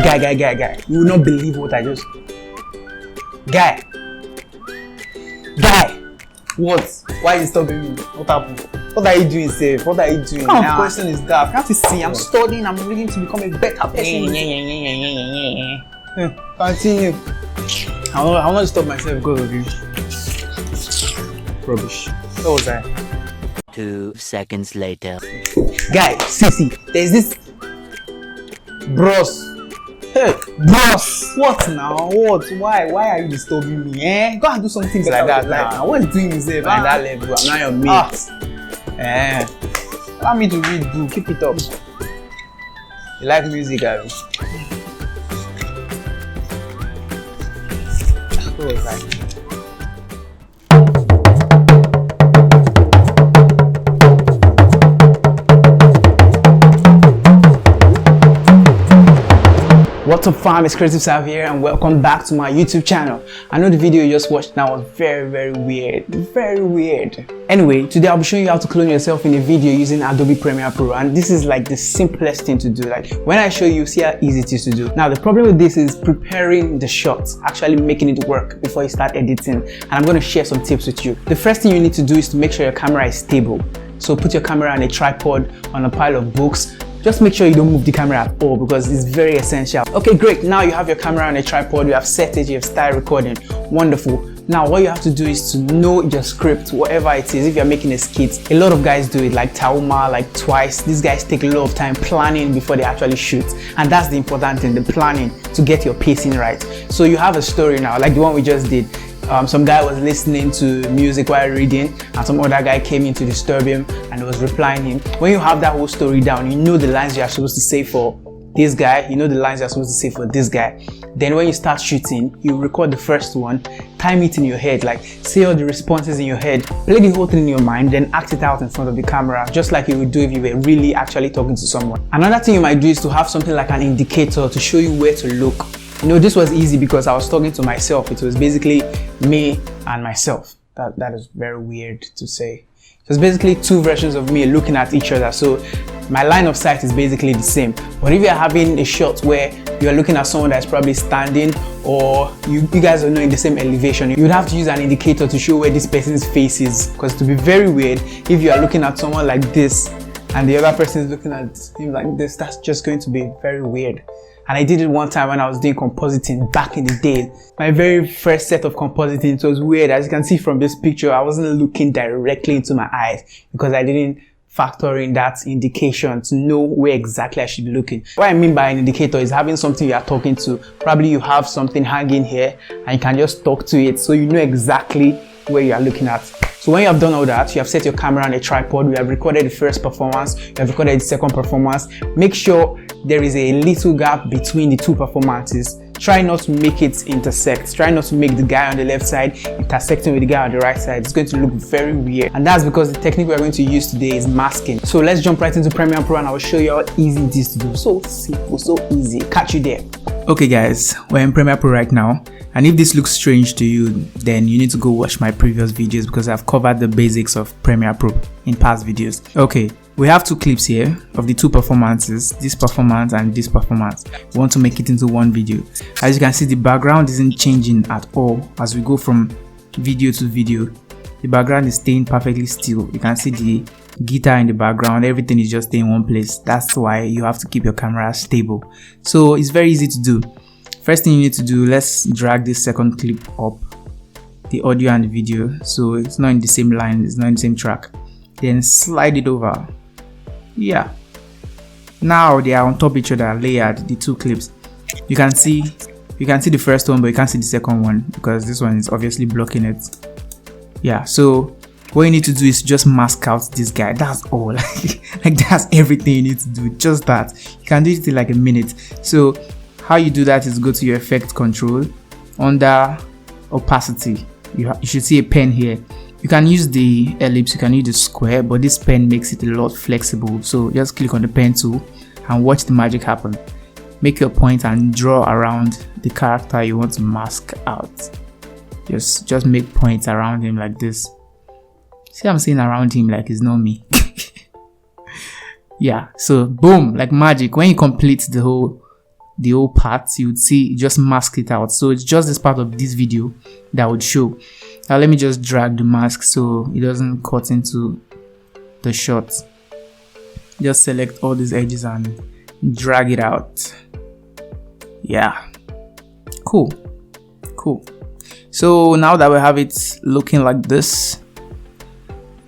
Guy. You will not believe what I just... Guy. What? Why are you stopping me? What happened? What are you doing, safe? What are you doing? What kind of question is that? Can't you see? I'm studying. I'm reading to become a better person. Continue. I'm not stop myself because of you. Rubbish. Where was I? 2 seconds later. Guy, see, there's this bros. Hey, bros. What now? What? Why are you disturbing me? Go and do something like that now. What is doing yourself at that level? I'm not your mate. Allow me to read book. Keep it up. You like music, Abby? What was I? What's up fam, it's Creative Sav here and welcome back to my YouTube channel. I know the video you just watched now was very weird. Anyway, today I'll be showing you how to clone yourself in a video using Adobe Premiere Pro, and this is like the simplest thing to do. Like when I show you, see how easy it is to do. Now the problem with this is preparing the shots, actually making it work before you start editing, and I'm going to share some tips with you. The first thing you need to do is to make sure your camera is stable. So put your camera on a tripod, on a pile of books. Just make sure you don't move the camera at all because it's very essential. Okay, great. Now you have your camera on a tripod, you have set it, you have started recording. Wonderful. Now what you have to do is to know your script, whatever it is. If you're making a skit, a lot of guys do it, like Taaooma, like Twyse. These guys take a lot of time planning before they actually shoot. And that's the important thing, the planning to get your pacing right. So you have a story now, like the one we just did. Some guy was listening to music while reading and some other guy came in to disturb him and was replying him. When you have that whole story down, you know the lines you are supposed to say for this guy, you know the lines you are supposed to say for this guy. Then when you start shooting, you record the first one, time it in your head, like say all the responses in your head, play the whole thing in your mind, then act it out in front of the camera, just like you would do if you were really actually talking to someone. Another thing you might do is to have something like an indicator to show you where to look. You know, this was easy because I was talking to myself. It was basically me and myself. That is very weird to say. It was basically two versions of me looking at each other. So my line of sight is basically the same. But if you're having a shot where you're looking at someone that's probably standing or you guys are not in the same elevation, you'd have to use an indicator to show where this person's face is. Because to be very weird, if you are looking at someone like this and the other person is looking at him like this, that's just going to be very weird. And I did it one time when I was doing compositing back in the day. My very first set of compositing, it was weird. As you can see from this picture, I wasn't looking directly into my eyes because I didn't factor in that indication to know where exactly I should be looking. What I mean by an indicator is having something you are talking to. Probably you have something hanging here and you can just talk to it so you know exactly where you are looking at. So when you have done all that, you have set your camera on a tripod, you have recorded the first performance, you have recorded the second performance. Make sure there is a little gap between the two performances. Try not to make it intersect. Try not to make the guy on the left side intersecting with the guy on the right side. It's going to look very weird. And that's because the technique we're going to use today is masking. So let's jump right into Premiere Pro and I will show you how easy it is to do. So simple, so easy. Catch you there. Okay guys, we're in Premiere Pro right now. And if this looks strange to you, then you need to go watch my previous videos because I've covered the basics of Premiere Pro in past videos. Okay, we have two clips here of the two performances, this performance and this performance. We want to make it into one video. As you can see, the background isn't changing at all as we go from video to video. The background is staying perfectly still. You can see the guitar in the background, everything is just staying in one place. That's why you have to keep your camera stable. So it's very easy to do. First thing you need to do, let's drag this second clip up, the audio and the video, so it's not in the same line, it's not in the same track. Then slide it over. Yeah. Now they are on top of each other, layered, the two clips. You can see the first one, but you can't see the second one because this one is obviously blocking it. Yeah, so what you need to do is just mask out this guy. That's all. Like that's everything you need to do. Just that. You can do it in like a minute. So how you do that is go to your effect control, under opacity. You should see a pen here. You can use the ellipse, you can use the square, but this pen makes it a lot flexible. So just click on the pen tool and watch the magic happen. Make your point and draw around the character you want to mask out. Just make points around him like this. See, I'm saying around him like it's not me. Yeah, so boom, like magic. When you complete the the whole part, you would see it just mask it out. So it's just this part of this video that would show. Now let me just drag the mask so it doesn't cut into the shot. Just select all these edges and drag it out. Yeah, cool. So now that we have it looking like this,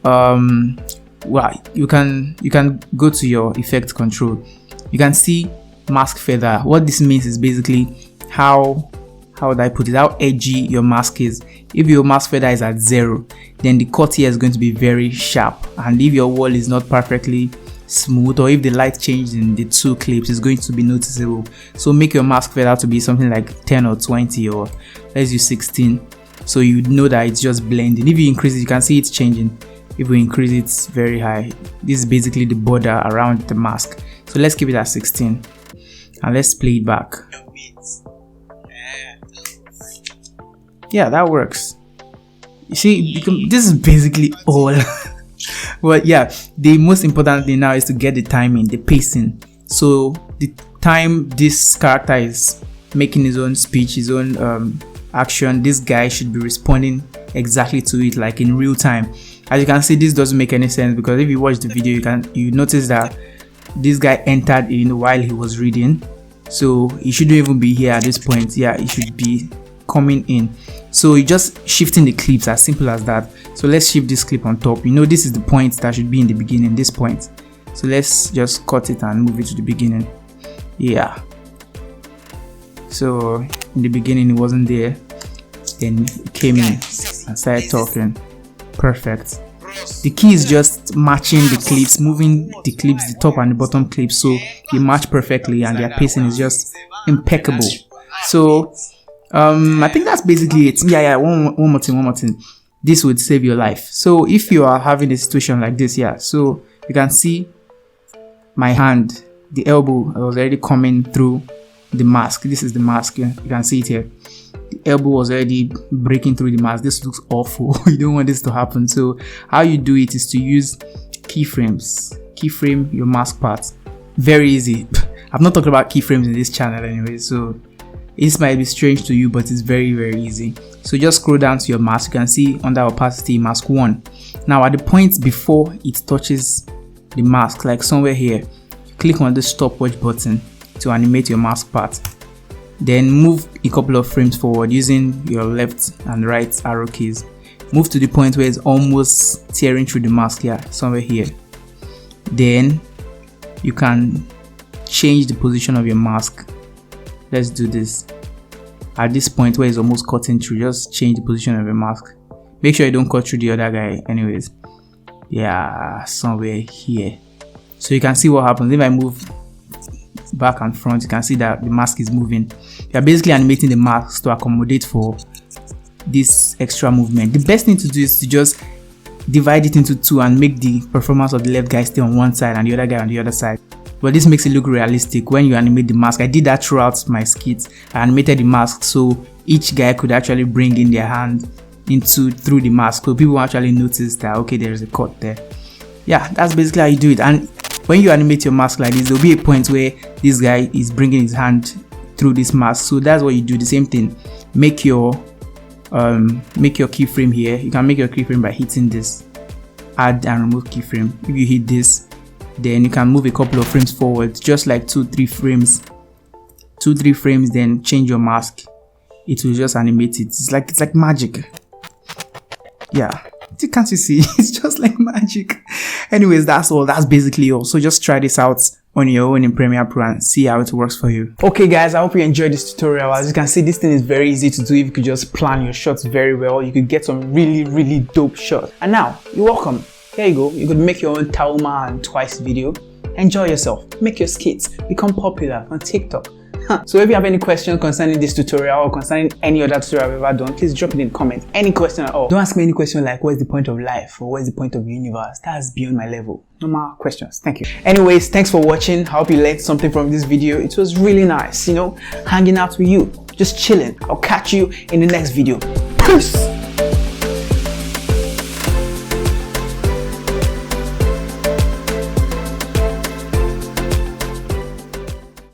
well, you can go to your effect control. You can see mask feather. What this means is basically how would I put it, how edgy your mask is. If your mask feather is at 0, then the cut here is going to be very sharp, and if your wall is not perfectly smooth, or if the light changed in the 2 clips, it's going to be noticeable. So make your mask feather to be something like 10 or 20, or let's use 16, so you know that it's just blending. If you increase it, you can see it's changing. If we increase it very high, this is basically the border around the mask. So let's keep it at 16 and let's play it back. Yeah, that works. You see, this is basically all. Well, yeah, the most important thing now is to get the timing, the pacing. So the time this character is making his own speech, his own action, this guy should be responding exactly to it, like in real time. As you can see, this doesn't make any sense, because if you watch the video, you notice that this guy entered in while he was reading, so he shouldn't even be here at this point. Yeah, he should be coming in. So you're just shifting the clips, as simple as that. So let's shift this clip on top. You know, this is the point that should be in the beginning, this point. So let's just cut it and move it to the beginning. Yeah, so in the beginning it wasn't there, then it came in and started talking. Perfect. The key is just matching the clips, moving the clips, the top and the bottom clips, so they match perfectly and their pacing is just impeccable. So I think that's basically it. Yeah, one more thing. This would save your life. So if you are having a situation like this, yeah, so you can see my hand, the elbow was already coming through the mask. This is the mask. You can see it here. The elbow was already breaking through the mask. This looks awful. You don't want this to happen. So how you do it is to use keyframes. Keyframe your mask part. Very easy. I've not talked about keyframes in this channel anyway, so this might be strange to you, but it's very, very easy. So just scroll down to your mask. You can see under opacity, mask 1. Now at the point before it touches the mask, like somewhere here, click on the stopwatch button to animate your mask part. Then move a couple of frames forward using your left and right arrow keys. Move to the point where it's almost tearing through the mask here, somewhere here. Then you can change the position of your mask. Let's do this. At this point where it's almost cutting through, just change the position of your mask. Make sure you don't cut through the other guy anyways. Yeah, somewhere here. So you can see what happens if I move back and front. You can see that the mask is moving. You are basically animating the mask to accommodate for this extra movement. The best thing to do is to just divide it into 2 and make the performance of the left guy stay on one side and the other guy on the other side. But this makes it look realistic when you animate the mask. I did that throughout my skits. I animated the mask so each guy could actually bring in their hand through the mask, so people actually notice that okay, there is a cut there. Yeah, that's basically how you do it. And when you animate your mask like this, there'll be a point where this guy is bringing his hand through this mask. So that's what you do. The same thing. Make your keyframe here. You can make your keyframe by hitting this add and remove keyframe. If you hit this, then you can move a couple of frames forward, just like 2-3 frames, then change your mask. It will just animate it. It's like magic. Yeah, can't you see? It's just like magic. Anyways, that's all. That's basically all. So just try this out on your own in Premiere Pro and see how it works for you. Okay guys, I hope you enjoyed this tutorial. As you can see, this thing is very easy to do. If you could just plan your shots very well, you could get some really dope shots. And now, you're welcome. Here you go. You could make your own Taaooma and Twyse video. Enjoy yourself. Make your skits. Become popular on TikTok. So if you have any question concerning this tutorial or concerning any other tutorial I've ever done, please drop it in the comments. Any question at all. Don't ask me any question like what's the point of life or what's the point of the universe. That's beyond my level. No more questions. Thank you. Anyways, thanks for watching. I hope you learned something from this video. It was really nice, hanging out with you, just chilling. I'll catch you in the next video. Peace.